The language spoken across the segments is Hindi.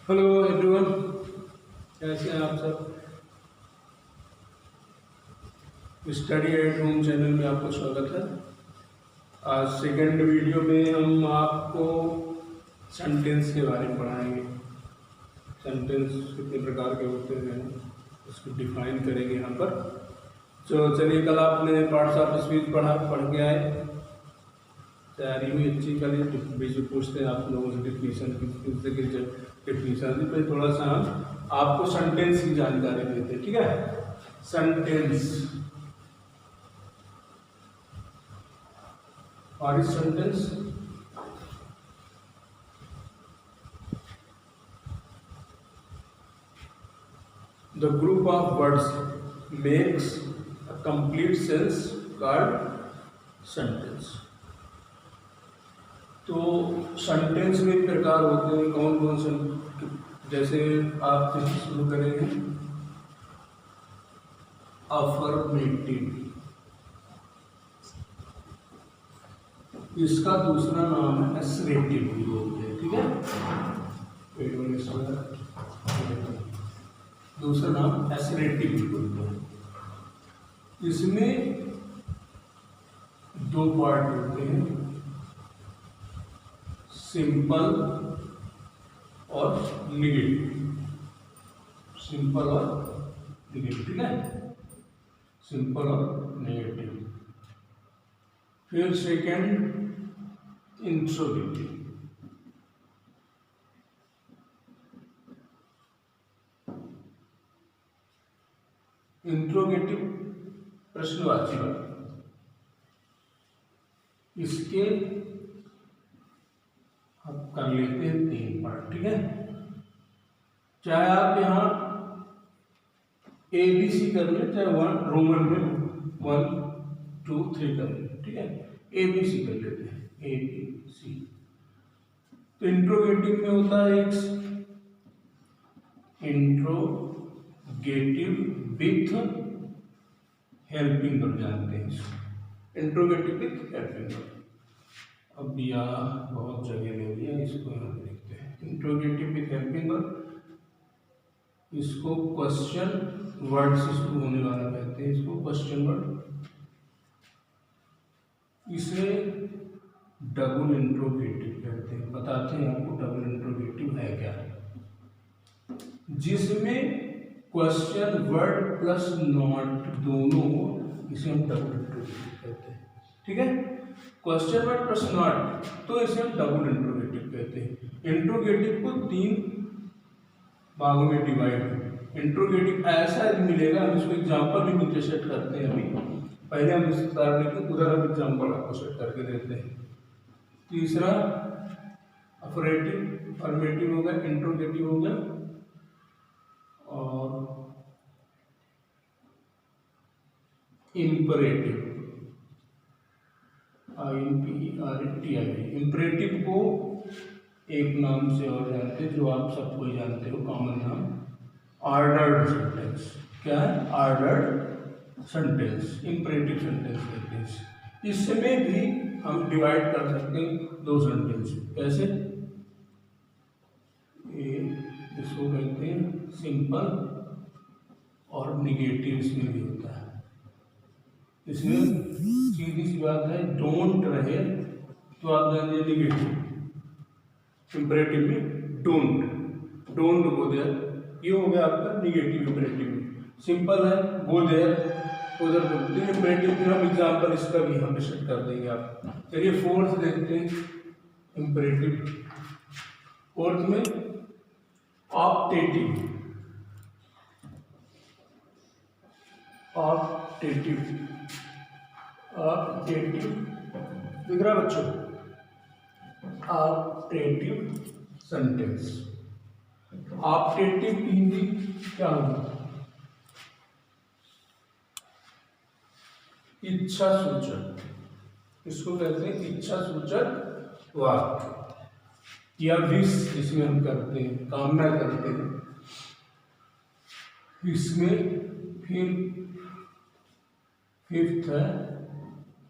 हेलो एवरीवन, कैसे हैं आप सब। स्टडी एट होम चैनल में आपका स्वागत है। आज सेकंड वीडियो में हम आपको सेंटेंस के बारे में पढ़ाएंगे। सेंटेंस कितने प्रकार के होते हैं उसको डिफाइन करेंगे यहाँ पर। तो चलिए, कल आपने पार्ट्स ऑफ स्पीच पढ़ के आए, तैयारी हुई अच्छी। कल बीच में पूछते हैं आप लोगों से डिफिनीशन की डिफिनीशन पे थोड़ा सा हम आपको सेंटेंस की जानकारी देते हैं, ठीक है। सेंटेंस, और इस sentence the group of words makes a complete sense called sentence. तो सेंटेंस में प्रकार होते हैं, कौन कौन से, जैसे आप शुरू करेंगे अफर्मेटिव, इसका दूसरा नाम है असर्टिव भी बोलते हैं, ठीक है। दूसरा नाम असर्टिव भी बोलते हैं। इसमें दो पार्ट होते हैं, सिंपल और निगेटिव। सिंपल और निगेटिव, ठीक है। सिंपल और नेगेटिव। फिर सेकंड इंट्रोगेटिव। इंट्रोगेटिव प्रश्नवाची वाला, इसके अब कर लेते हैं तीन पार्ट, ठीक है। चाहे आप यहाँ ABC कर ले, चाहे रोमन में 1 2 3 कर ले, ठीक है। ABC कर लेते हैं, ABC। तो इंट्रोगेटिव में होता है एक इंट्रोगेटिव विथ हेल्पिंग वर्ब, जानते हैं इसको, इंट्रोगेटिव विथ हेल्पिंग वर्ब। अब यहाँ बहुत जगह ले लिया, इसको यहाँ देखते हैं। इंट्रोगेटिव विथ हेल्पिंग वर्ब, इसको क्वेश्चन वर्ड से शुरू होने वाला कहते हैं, इसको क्वेश्चन वर्ड। इसे डबल इंट्रोगेटिव कहते हैं। बताते हैं आपको डबल इंट्रोगेटिव है क्या, जिसमें क्वेश्चन वर्ड प्लस नॉट दोनों हो, इसे हम डबल इंट्रोगेटिव कहते हैं, ठीक है। क्वेश्चन वर्ड प्लस नॉट, तो इसे हम डबल इंट्रोगेटिव कहते हैं। इंट्रोगेटिव को 3 भागों में डिवाइड। इंट्रोगेटिव ऐसा मिलेगा, हम इसको एग्जाम्पल भी नीचे सेट करते हैं। अभी पहले हम इस उदाहरण लेके उधर हम एग्जाम्पल आपको सेट करके देते हैं। तीसरा अफर्मेटिव हो गया, इंट्रोगेटिव हो गया, और इम्परेटिव, इम्परेटिव को एक नाम से और जानते हैं, जो आप सबको ही जानते हो, कॉमन नाम, ऑर्डर्ड सेंटेंस। क्या है? ऑर्डर्ड सेंटेंस, इम्परेटिव सेंटेंस कहते हैं। इसमें भी हम डिवाइड कर सकते हैं 2 सेंटेंस। कैसे? इसको कहते हैं सिंपल और निगेटिव, इसमें भी होता है। इसमें सीधी सी बात है, डोंट रहे तो आप जानिए निगेटिव, इंपरेटिव में डोंट गो देयर, ये हो गया आपका निगेटिव। इंपरेटिव सिंपल है, गो देयर उधर बोलते हैं। इंपरेटिव में हम एग्जाम्पल इसका भी हम सेट कर देंगे आप। चलिए फोर्थ देखते हैं, इंपरेटिव। फोर्थ में ऑप्टेटिव, दिख रहा बच्चों? Optative sentence. ऑप्टेटिव की हिंदी क्या होगी? इच्छा सूचक, इसको कहते हैं इच्छा सूचक वाक्य या विश, जिसमें हम करते हैं, कामना करते हैं। इसमें फिर फिफ्थ है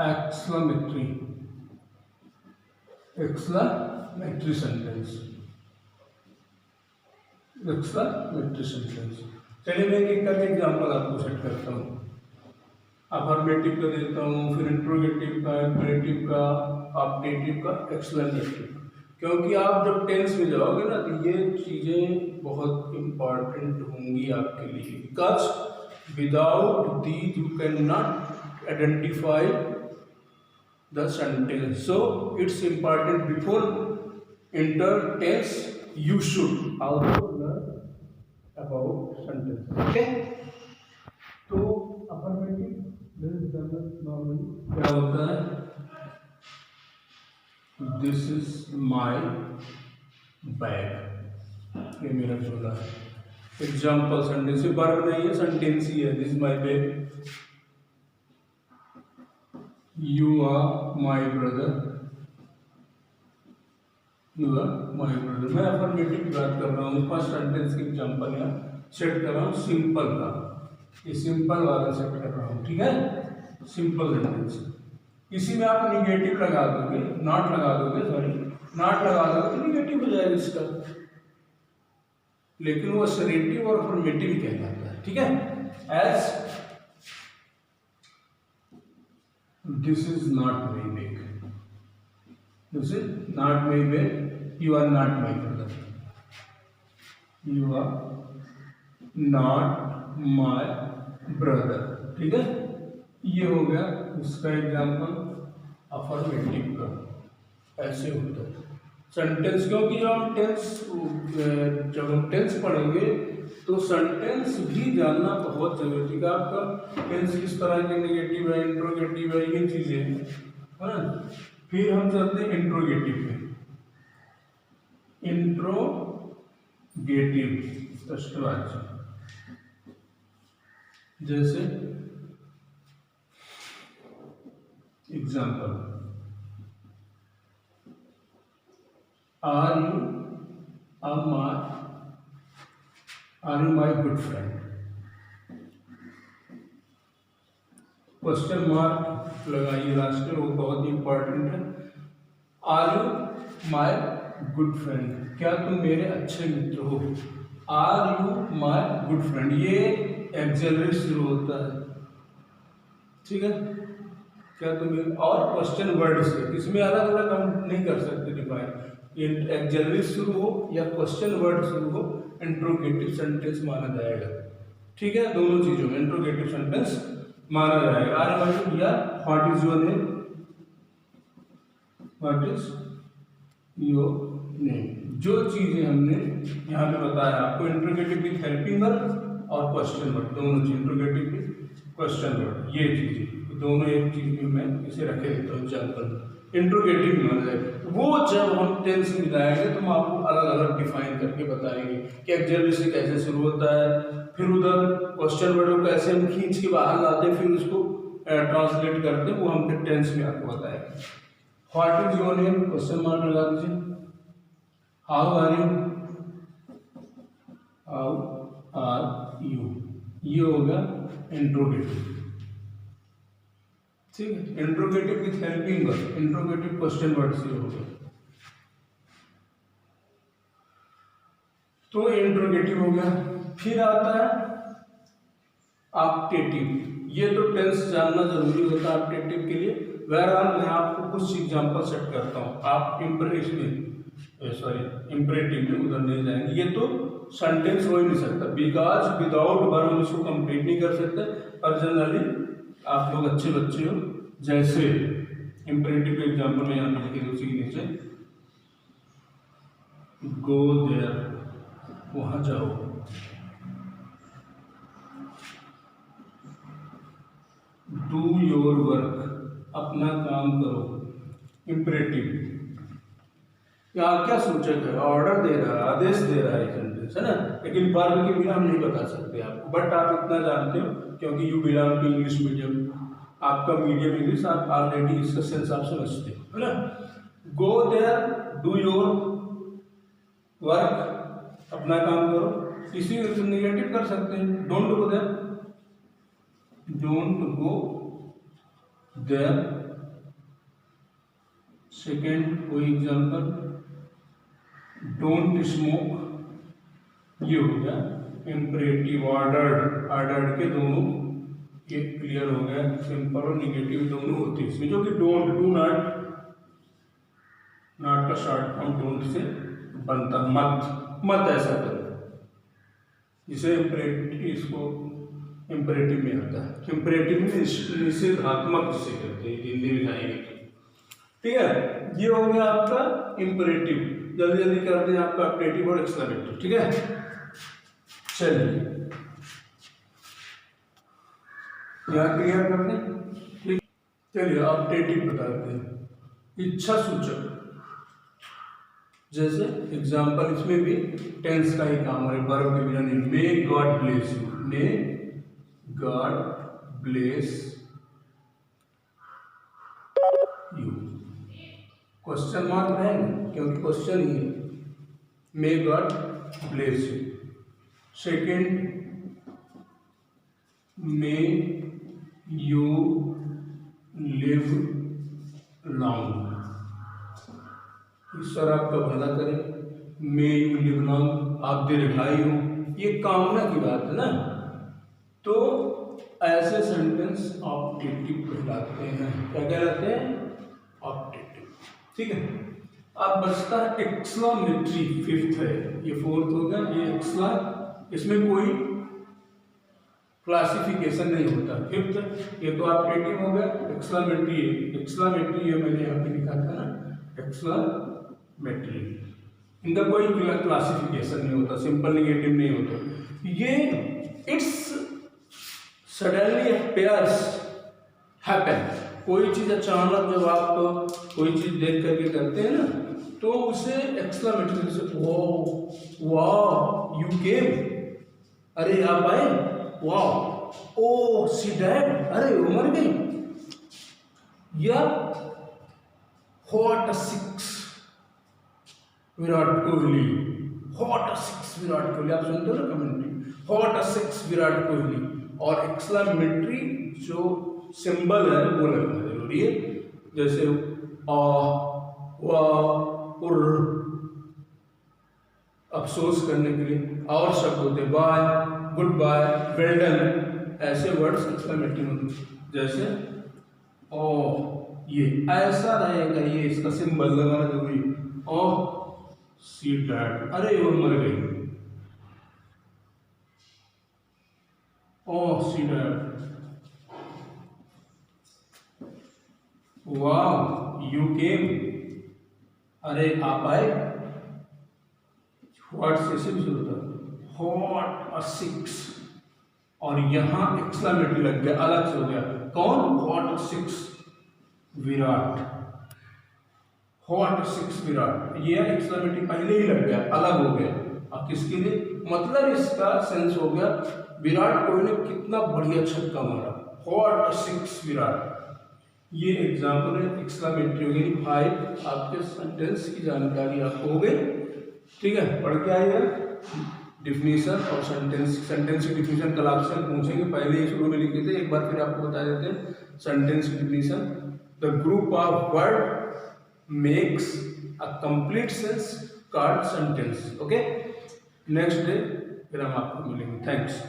एक्सक्लेमेटरी सेंटेंस। Exclamatory sentence. चलिए मैं एक करके एग्जाम्पल आपको सेट करता हूँ। अफर्मेटिव का देता हूँ, फिर इंट्रोगेटिव का, इम्परेटिव का, ऑब्जेक्टिव का, एक्सक्लेमेटरी। क्योंकि आप जब टेंस में जाओगे ना तो ये चीज़ें बहुत इम्पॉर्टेंट होंगी आपके लिए, because without these you can not identify the sentence. So it's important before enter tense you should also learn about sentence. Okay? तो affirmative normally क्या होता है? This is my bag. ये मेरा झोला है। एग्जाम्पल सेंटेंस, वर्ब नहीं है, सेंटेंस ही है। This is my bag, You are my brother. You are my brother. मैं अफर्मेटिव की बात कर रहा हूँ। फर्स्ट सेंटेंस की एग्जाम्पल यहाँ सेट कर रहा हूँ सिंपल का, ये सिंपल वाला सेट कर रहा हूँ, ठीक है? Simple sentence. इसी में आप निगेटिव लगा दोगे, नॉट लगा दोगे, सॉरी नॉट लगा दोगे तो निगेटिव हो जाएगा इसका, लेकिन वो असर्टिव और अफर्मेटिव कहलाता है, ठीक है? As This is not my bag. This is not my bag. You are not my brother. You are not my brother. ठीक है? ये हो गया इसका एग्जाम्पल अफर्मेटिव का। ऐसे होता है सेंटेंस, क्योंकि जब हम टेंस पढ़ेंगे तो सेंटेंस भी जानना बहुत जरूरी है। आपका टेंस किस तरह के नेगेटिव है, इंट्रोगेटिव है, ये चीजें है ना। फिर हम चलते हैं इंट्रोगेटिव पे। इंट्रोगेटिव प्रश्नवाची, जैसे example, are you my good friend? Question mark लगाइए लास्ट में, वो बहुत ही इंपॉर्टेंट है। Are you my good friend, क्या तुम मेरे अच्छे मित्र हो? Are you my good friend, ये एक्सेलरी शुरू होता है, ठीक है? क्या तुम, और क्वेश्चन वर्ड से, इसमें अलग अलग हम नहीं कर सकते डिफाइन, एक्सेलरी शुरू हो या क्वेश्चन वर्ड शुरू हो, इंट्रोगेटिव सेंटेंस माना जाएगा, ठीक है? दोनों चीजों में इंट्रोगेटिव सेंटेंस माना जाएगा। आर यू या what is your name, what is your name, जो चीजें हमने यहाँ पे बताया आपको, इंट्रोगेटिव विथ हेल्पिंग वर्ब और क्वेश्चन वर्ड, दोनों चीज इंट्रोगेटिव विथ क्वेश्चन वर्ड, ये चीजें दोनों एक चीज में मैं इसे रखे देता हूँ एग्जाम्पल। इंट्रोगेटिव माना जाएगा वो जब हम टेंस में जाएंगे तो हम आपको अलग अलग डिफाइन करके बताएंगे कि एक्जेक्टिव से कैसे शुरू होता है, फिर उधर क्वेश्चन वर्ड को कैसे हम खींच के बाहर लाते हैं, फिर उसको ट्रांसलेट करते हैं, वो हम फिर टेंस में आपको बताएंगे। What is your name, question mark लगा दीजिए। How are you, how are you, ये होगा इंट्रोगेटिव, ठीक है? Interrogative with helping verb, interrogative question word से हो गया, तो इंट्रोगेटिव हो गया। फिर आता है ऑप्टेटिव, ये तो टेंस जानना जरूरी होता है ऑप्टेटिव के लिए। बहरहाल मैं आपको कुछ एग्जांपल सेट करता हूँ, आप इम्परेटिव में उधर नहीं जाएंगे, ये तो सेंटेंस हो ही नहीं सकता, बिकॉज विदाउट वर्ब हम इसको कंप्लीट नहीं कर सकते। और जनरली आप लोग अच्छे बच्चे हो, जैसे इम्परेटिव के एग्जाम्पल में यहाँ पे लिखे उसी के नीचे, गो देयर, वहां जाओ, डू योर वर्क, अपना काम करो। इम्परेटिव यहाँ क्या सूचक है, ऑर्डर दे रहा है, आदेश दे रहा है सेंटेंस, है ना। लेकिन वर्ब के बिना हम नहीं बता सकते आपको, बट आप इतना जानते हो क्योंकि you belong to English medium, आपका मीडियम इंग्लिश, आप ऑलरेडी इसका सेंस आप समझते हो, है ना। Go there, do your work, अपना काम करो, इसी निगेटिव कर सकते हैं, don't go there, don't go there. Second कोई एग्जाम्पल, डोंट स्मोक, ये हो गया इम्परेटिव ऑर्डर्ड, ऑर्डर्ड के दोनों ये क्लियर हो गया, सिंपल और निगेटिव दोनों होते हैं इसमें, जो कि डोंट, डू नॉट, नॉट का शॉर्ट फॉर्म डोंट से बनता, मत, मत ऐसा करो, जिसे इम्परेटिव, इसको इम्परेटिव में आता है, इम्परेटिव में निषेधात्मक जिसे कहते हैं हिंदी में जाएंगे। ठीक है, ये हो गया आपका इम्परेटिव। जल्दी जल्दी करते हैं आपका ऑप्टेटिव और एक्सक्लेमेटिव। ठीक है, चलिए यहाँ क्लियर करते हैं। ठीक, चलिए ऑप्टेटिव बताते हैं, इच्छा सूचक। जैसे एग्जाम्पल इसमें भी टेंस का ही काम है, वर्ब के बिना नहीं। May God bless you, may God bless you, question mark रहेंगे क्योंकि क्वेश्चन ही है, may God bless you. Second, may you live long, ईश्वर आपका भला करे, मे यू लिव लॉन्ग, आप दीर्घायु हो, ये कामना की बात है ना, तो ऐसे सेंटेंस ऑप्टेटिव कहलाते हैं। क्या कहलाते हैं? ऑप्टेटिव। ठीक है, अब बचता है एक्सक्लामेटरी, फिफ्थ है, ये फोर्थ हो गया, ये एक्सला, इसमें कोई क्लासिफिकेशन नहीं होता। फिफ्थ, ये तो ऑप्टेटिव हो गया, एक्सक्लामेटरी, एक्सक्लामेटरी ये मैंने यहाँ पे लिखा था ना, एक्सक्लामेटरी, इनका कोई क्लासिफिकेशन नहीं होता, सिंपल निगेटिव नहीं होता। ये इट्स सडनली अपेयर्स हैपन, कोई चीज अचानक जब आप कोई चीज देख करके करते हैं ना, तो उसे एक्सक्लेमेटरी से, ओ वाह यू केम, अरे आप आए, वाह, ओ सी डैड, अरे वो मर गई, या hot six Virat Kohli, hot six Virat Kohli, आप सुनते हो ना commentary, hot six Virat Kohli. और एक्सक्लेमेटरी जो सिंबल है वो लगना जरूरी है, जैसे आ, वाह, उर, अफसोस करने के लिए और शब्द होते, bye, good bye, well done, ऐसे वर्ड्स एक्सक्लेमेटरी में, जैसे ओ, ये ऐसा रहेगा, ये इसका सिंबल लगाना जरूरी है, ओ सी डैड, अरे वो मर गई, ओ सी डैड, वाह यू केम, अरे आप आए, व्हाट से भी होता है, हॉट अ सिक्स, और यहां एक्सक्लेमेटरी लग गया, अलग से हो गया, कौन, hot six Virat, hot six Virat, ये एक्सक्लेमेटरी पहले ही लग गया, अलग हो गया। अब किसके लिए, मतलब इसका सेंस हो गया, विराट कोहली ने कितना बढ़िया छक्का मारा, हॉट सिक्स विराट। ये एग्जाम्पल है एक्सक्लेमेटरी हो गई। 5 आपके सेंटेंस की जानकारी आपको हो गई। ठीक है, पढ़ के आइए डिफिनीशन और सेंटेंस, सेंटेंस की डिफिनीशन कल आपसे पूछेंगे, पहले ही शुरू में लिखे थे, एक बार फिर आपको बता देते हैं सेंटेंस की definition. The group of word makes a complete sense called sentence. Okay, next day फिर हम आपको मिलेंगे। थैंक्स।